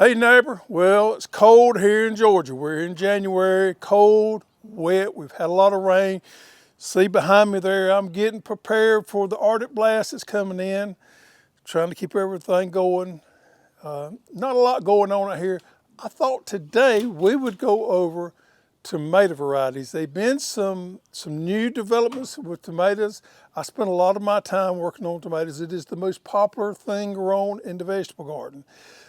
Hey neighbor, well it's cold here in Georgia. We're in January, cold, wet, we've had a lot of rain. See behind me there, I'm getting prepared for the Arctic blast that's coming in, trying to keep everything going. Not a lot going on out here. I thought today we would go over tomato varieties. There have been some new developments with tomatoes. I spent a lot of my time working on tomatoes. It is the most popular thing grown in the vegetable garden.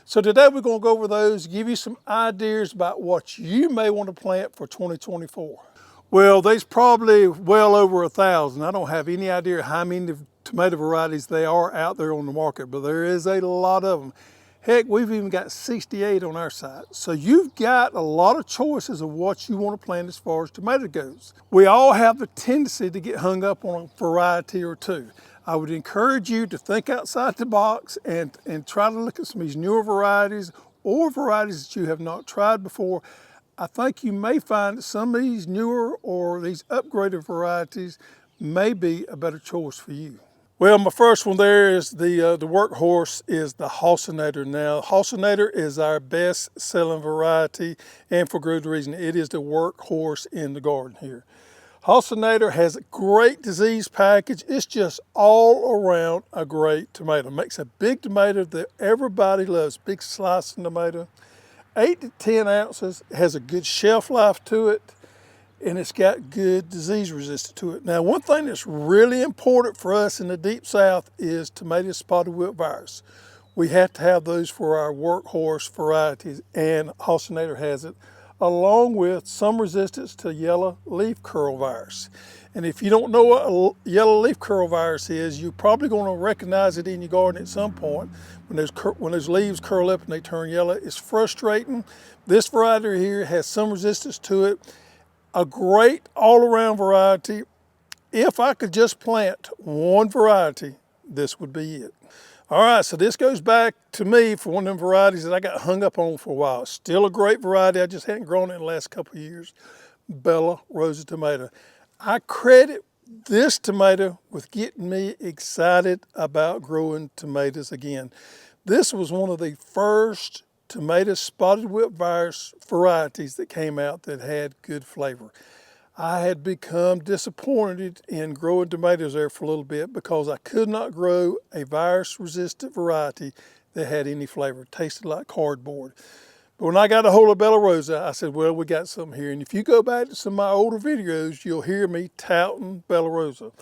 So today we're going to go over those, give you some ideas about what you may want to plant for 2024. Well, there's probably well over 1,000. I don't have any idea how many tomato varieties there are out there on the market, but there is a lot of them. Heck, we've even got 68 on our site. So you've got a lot of choices of what you want to plant as far as tomato goes. We all have the tendency to get hung up on a variety or two. I would encourage you to think outside the box and try to look at some of these newer varieties or varieties that you have not tried before. I think you may find that some of these newer or these upgraded varieties may be a better choice for you. Well, my first one there is the workhorse is the Halcinator. Now, Halcinator is our best selling variety, and for good reason. It is the workhorse in the garden here. Halcinator has a great disease package. It's just all around a great tomato. Makes a big tomato that everybody loves, big slicing tomato. 8 to 10 ounces, it has a good shelf life to it, and it's got good disease resistance to it. Now, one thing that's really important for us in the Deep South is tomato spotted wilt virus. We have to have those for our workhorse varieties, and Halcinator has it, along with some resistance to yellow leaf curl virus. And if you don't know what a yellow leaf curl virus is, you're probably going to recognize it in your garden at some point when those leaves curl up and they turn yellow. It's frustrating. This variety here has some resistance to it. A great all-around variety. If I could just plant one variety, this would be it. All right, so this goes back to me for one of them varieties that I got hung up on for a while. Still a great variety, I just hadn't grown it in the last couple of years. Bella Rosa tomato. I credit this tomato with getting me excited about growing tomatoes again. This was one of the first tomato spotted wilt virus varieties that came out that had good flavor. I had become disappointed in growing tomatoes there for a little bit because I could not grow a virus-resistant variety that had any flavor. It tasted like cardboard. But when I got a hold of Bella Rosa, I said, well, we got something here. And if you go back to some of my older videos, you'll hear me touting Bella Rosa.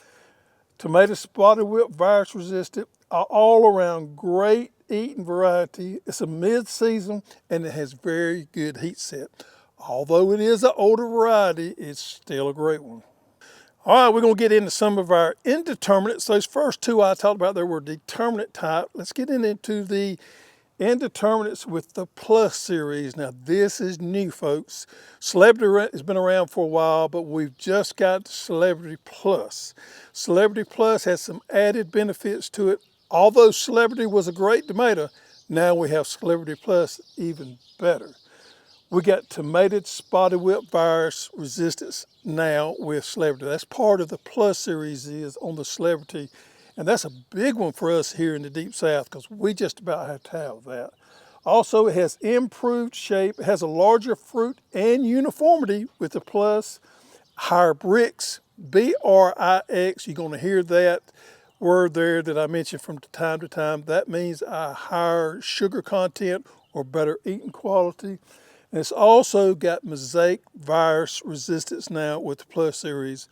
Tomato spotted wilt virus-resistant, all around great eating variety. It's a mid-season and it has very good heat set. Although it is an older variety, it's still a great one. All right, we're going to get into some of our indeterminates. Those first two I talked about, they were determinate type. Let's get into the indeterminates with the Plus series. Now, this is new, folks. Celebrity has been around for a while, but we've just got Celebrity Plus. Celebrity Plus has some added benefits to it. Although Celebrity was a great tomato, now we have Celebrity Plus, even better. We got tomato spotted wilt virus resistance now with Celebrity. That's part of the Plus series is on the Celebrity. And that's a big one for us here in the Deep South because we just about have to have that. Also, it has improved shape. It has a larger fruit and uniformity with the Plus. Higher bricks, B-R-I-X. You're going to hear that word there that I mentioned from time to time. That means a higher sugar content or better eating quality. And it's also got mosaic virus resistance now with the Plus series.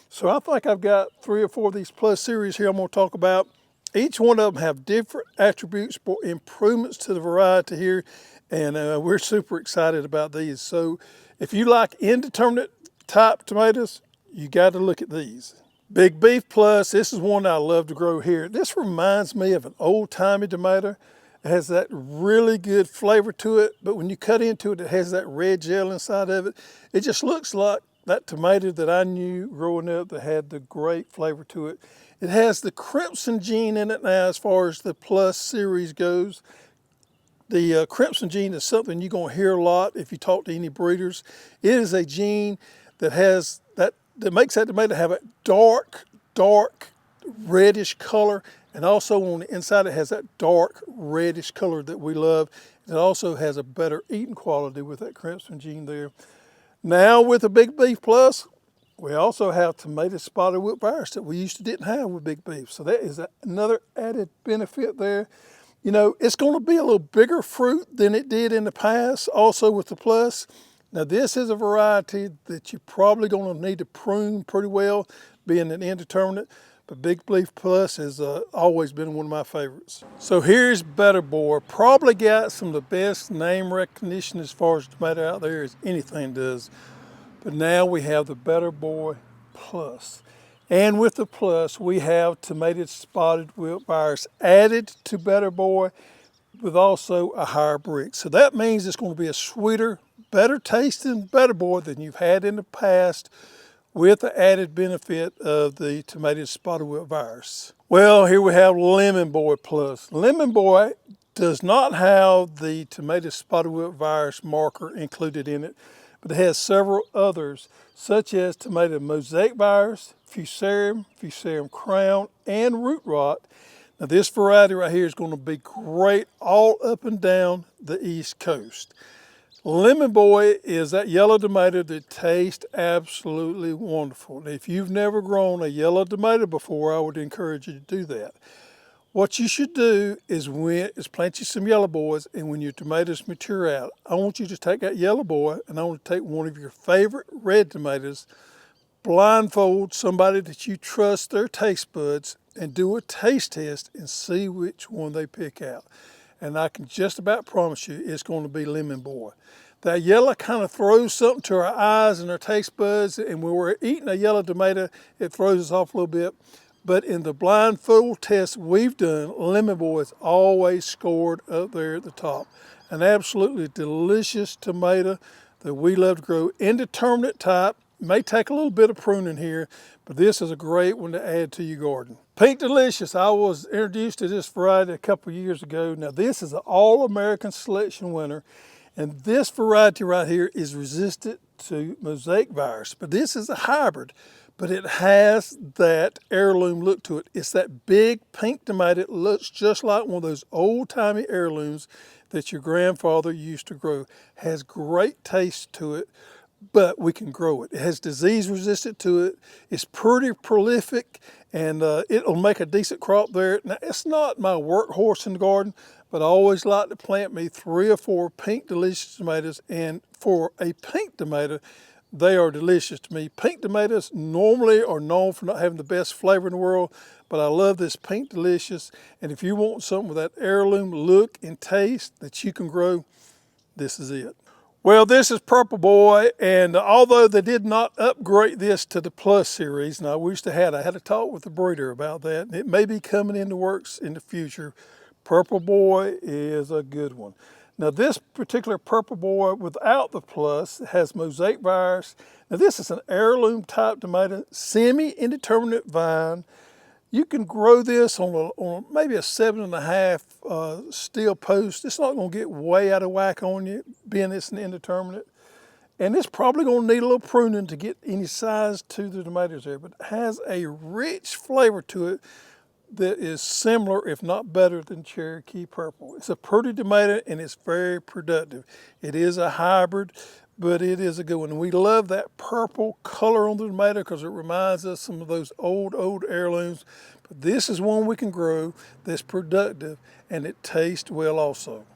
So I think I've got 3 or 4 of these Plus series here I'm going to talk about. Each one of them have different attributes for improvements to the variety here. And we're super excited about these. So if you like indeterminate type tomatoes, you got to look at these. Big Beef Plus, this is one I love to grow here. This reminds me of an old-timey tomato. It has that really good flavor to it, but when you cut into it, it has that red gel inside of it. It just looks like that tomato that I knew growing up that had the great flavor to it. It has the crimson gene in it now as far as the Plus series goes. The crimson gene is something you're going to hear a lot if you talk to any breeders. It is a gene that has that makes that tomato have a dark reddish color, and also on the inside it has that dark reddish color that we love. It also has a better eating quality with that crimson gene there. Now with the Big Beef Plus, we also have tomato spotted wilt virus that we used to didn't have with Big Beef. So that is another added benefit there. You know, it's going to be a little bigger fruit than it did in the past, also with the Plus. Now this is a variety that you're probably going to need to prune pretty well, being an indeterminate, but Big Beef Plus has always been one of my favorites. So here's Better Boy. Probably got some of the best name recognition as far as tomato out there as anything does. But now we have the Better Boy Plus. And with the Plus, we have tomato spotted wilt virus added to Better Boy with also a higher brick. So that means it's going to be a sweeter, better tasting Better Boy than you've had in the past with the added benefit of the tomato spotted wilt virus. Well, here we have Lemon Boy Plus. Lemon Boy does not have the tomato spotted wilt virus marker included in it, but it has several others, such as tomato mosaic virus, fusarium, fusarium crown, and root rot. Now this variety right here is going to be great all up and down the East Coast. Lemon Boy is that yellow tomato that tastes absolutely wonderful. And if you've never grown a yellow tomato before, I would encourage you to do that. What you should do is plant you some yellow boys, and when your tomatoes mature out, I want you to take that yellow boy and I want to take one of your favorite red tomatoes, blindfold somebody that you trust their taste buds, and do a taste test and see which one they pick out. And I can just about promise you it's going to be Lemon Boy. That yellow kind of throws something to our eyes and our taste buds, and when we're eating a yellow tomato, it throws us off a little bit. But in the blindfold test we've done, Lemon Boy has always scored up there at the top. An absolutely delicious tomato that we love to grow. Indeterminate type, may take a little bit of pruning here, but this is a great one to add to your garden. Pink Delicious, I was introduced to this variety a couple of years ago. Now this is an All-American Selection winner, and this variety right here is resistant to mosaic virus, but this is a hybrid. But it has that heirloom look to it. It's that big pink tomato. It looks just like one of those old-timey heirlooms that your grandfather used to grow. Has great taste to it, but we can grow it. It has disease resistant to it. It's pretty prolific, and it'll make a decent crop there. Now, it's not my workhorse in the garden, but I always like to plant me 3 or 4 Pink Delicious tomatoes, and for a pink tomato, they are delicious to me. Pink tomatoes normally are known for not having the best flavor in the world, but I love this Pink Delicious. And if you want something with that heirloom look and taste that you can grow, this is it. Well, this is Purple Boy, and although they did not upgrade this to the Plus series, and I had a talk with the breeder about that, and it may be coming into works in the future. Purple Boy is a good one. Now this particular Purple Boy without the Plus has mosaic virus. Now this is an heirloom type tomato, semi-indeterminate vine. You can grow this on maybe a 7.5 steel post. It's not going to get way out of whack on you, being it's an indeterminate. And it's probably going to need a little pruning to get any size to the tomatoes there, but it has a rich flavor to it that is similar, if not better, than Cherokee Purple. It's a pretty tomato and it's very productive. It is a hybrid, but it is a good one. And we love that purple color on the tomato because it reminds us of some of those old heirlooms. But this is one we can grow that's productive, and it tastes well also.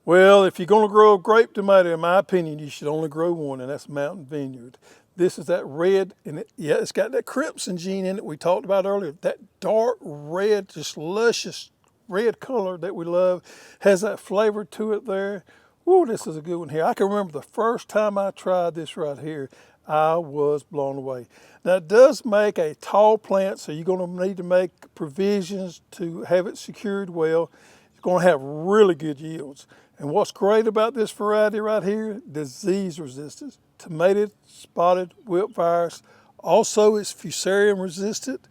Well, if you're going to grow a grape tomato, in my opinion, you should only grow one, and that's Mountain Vineyard. This is that red, and it's got that crimson gene in it we talked about earlier. That dark red, just luscious red color that we love, has that flavor to it there. Ooh, this is a good one here. I can remember the first time I tried this right here, I was blown away. Now it does make a tall plant, so you're going to need to make provisions to have it secured well. It's going to have really good yields. And what's great about this variety right here, disease resistance. Tomato spotted wilt virus. Also, it's fusarium resistant.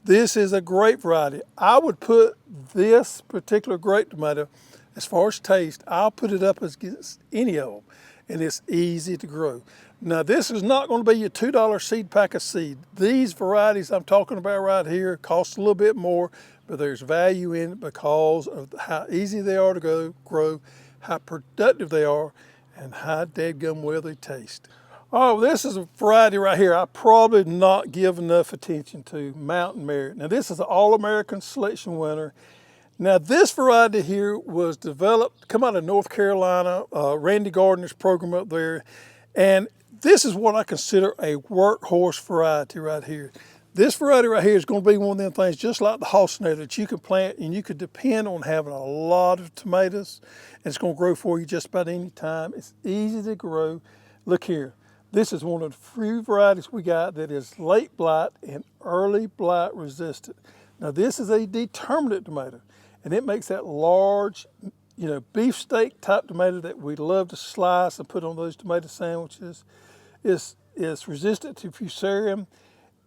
This is a grape variety. I would put this particular grape tomato, as far as taste, I'll put it up against any of them, and it's easy to grow. Now, this is not going to be your $2 seed pack of seed. These varieties I'm talking about right here cost a little bit more, but there's value in it because of how easy they are to grow, how productive they are, and how dadgum well they taste. Oh, this is a variety right here I probably not give enough attention to, Mountain Merit. Now this is an All-American selection winner. Now this variety here was developed, come out of North Carolina, Randy Gardner's program up there. And this is what I consider a workhorse variety right here. This variety right here is going to be one of them things just like the Halcinator that you can plant and you could depend on having a lot of tomatoes. And it's going to grow for you just about any time. It's easy to grow. Look here. This is one of the few varieties we got that is late blight and early blight resistant. Now this is a determinate tomato, and it makes that large, beefsteak type tomato that we love to slice and put on those tomato sandwiches. It's resistant to fusarium,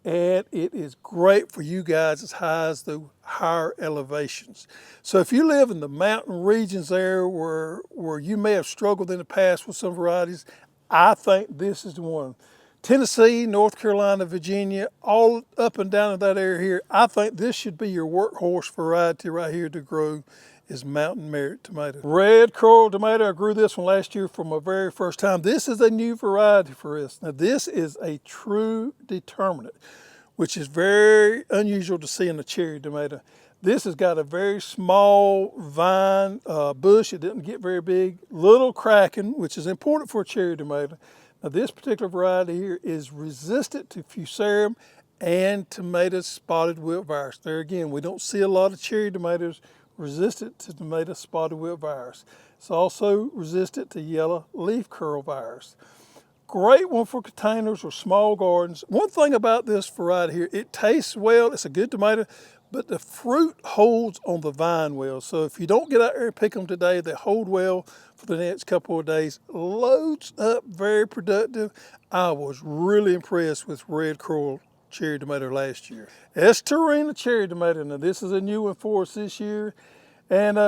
and it is great for you guys as high as the higher elevations. So if you live in the mountain regions there where you may have struggled in the past with some varieties, I think this is the one. Tennessee, North Carolina, Virginia, all up and down in that area here, I think this should be your workhorse variety right here to grow is Mountain Merit tomato. Red curl tomato, I grew this one last year for my very first time. This is a new variety for us. Now this is a true determinate, which is very unusual to see in a cherry tomato. This has got a very small vine bush. It didn't get very big. Little cracking, which is important for a cherry tomato. Now this particular variety here is resistant to fusarium and tomato spotted wilt virus. There again, we don't see a lot of cherry tomatoes resistant to tomato spotted wilt virus. It's also resistant to yellow leaf curl virus. Great one for containers or small gardens. One thing about this variety here, it tastes well, it's a good tomato, but the fruit holds on the vine well. So if you don't get out there and pick them today, they hold well for the next couple of days. Loads up, very productive. I was really impressed with red curl cherry tomato last year. Estorina cherry tomato. Now this is a new one for us this year. And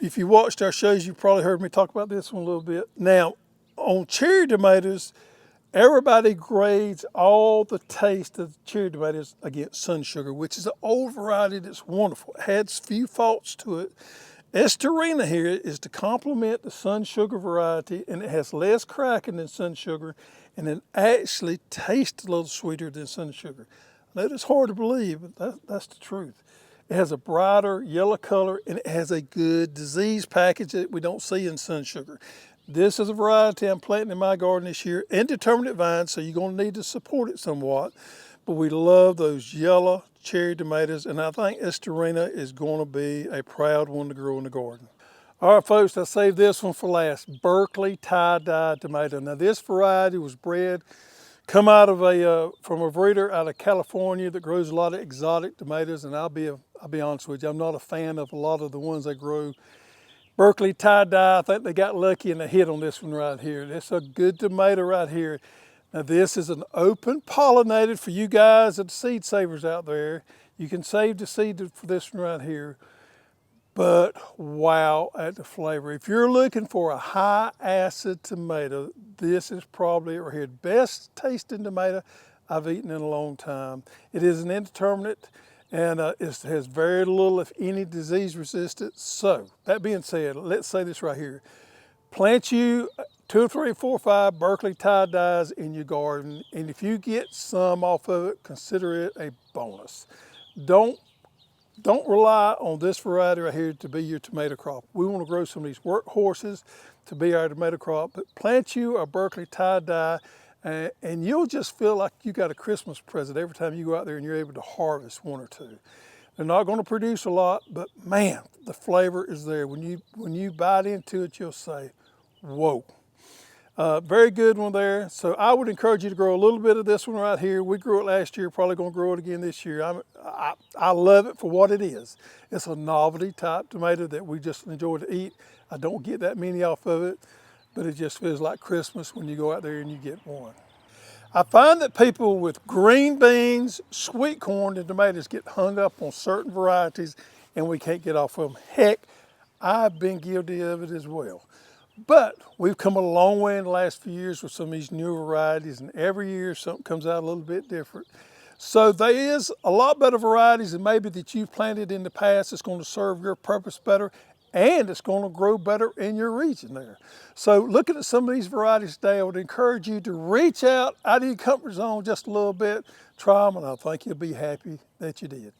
if you watched our shows, you probably heard me talk about this one a little bit. Now, on cherry tomatoes, everybody grades all the taste of cherry tomatoes against sun sugar, which is an old variety that's wonderful. It has few faults to it. Estorina here is to complement the sun sugar variety, and it has less cracking than sun sugar, and it actually tastes a little sweeter than sun sugar. I know it's hard to believe, but that's the truth. It has a brighter yellow color, and it has a good disease package that we don't see in sun sugar. This is a variety I'm planting in my garden this year, indeterminate vine, so you're going to need to support it somewhat. But we love those yellow cherry tomatoes, and I think Estorina is going to be a proud one to grow in the garden. All right, folks, I saved this one for last. Berkeley tie-dye tomato. Now, this variety was bred, come out of from a breeder out of California that grows a lot of exotic tomatoes, and I'll be honest with you, I'm not a fan of a lot of the ones they grow. Berkeley tie-dye, I think they got lucky and they hit on this one right here. It's a good tomato right here. Now this is an open-pollinated for you guys and the seed savers out there. You can save the seed for this one right here. But wow at the flavor. If you're looking for a high acid tomato, this is probably right here. Best tasting tomato I've eaten in a long time. It is an indeterminate, and it has very little, if any, disease resistance. So, that being said, let's say this right here. Plant you 2, 3, 4, 5 Berkeley tie-dyes in your garden, and if you get some off of it, consider it a bonus. Don't rely on this variety right here to be your tomato crop. We want to grow some of these workhorses to be our tomato crop, but plant you a Berkeley tie-dye, and you'll just feel like you got a Christmas present every time you go out there and you're able to harvest one or two. They're not going to produce a lot, but man, the flavor is there. When you bite into it, you'll say, whoa. Very good one there. So I would encourage you to grow a little bit of this one right here. We grew it last year, probably going to grow it again this year. I love it for what it is. It's a novelty type tomato that we just enjoy to eat. I don't get that many off of it, but it just feels like Christmas when you go out there and you get one. I find that people with green beans, sweet corn, and tomatoes get hung up on certain varieties and we can't get off of them. Heck, I've been guilty of it as well. But we've come a long way in the last few years with some of these new varieties, and every year something comes out a little bit different. So there is a lot better varieties than maybe that you've planted in the past that's going to serve your purpose better. and it's going to grow better in your region there. So looking at some of these varieties today, I would encourage you to reach out of your comfort zone just a little bit, try them, and I think you'll be happy that you did.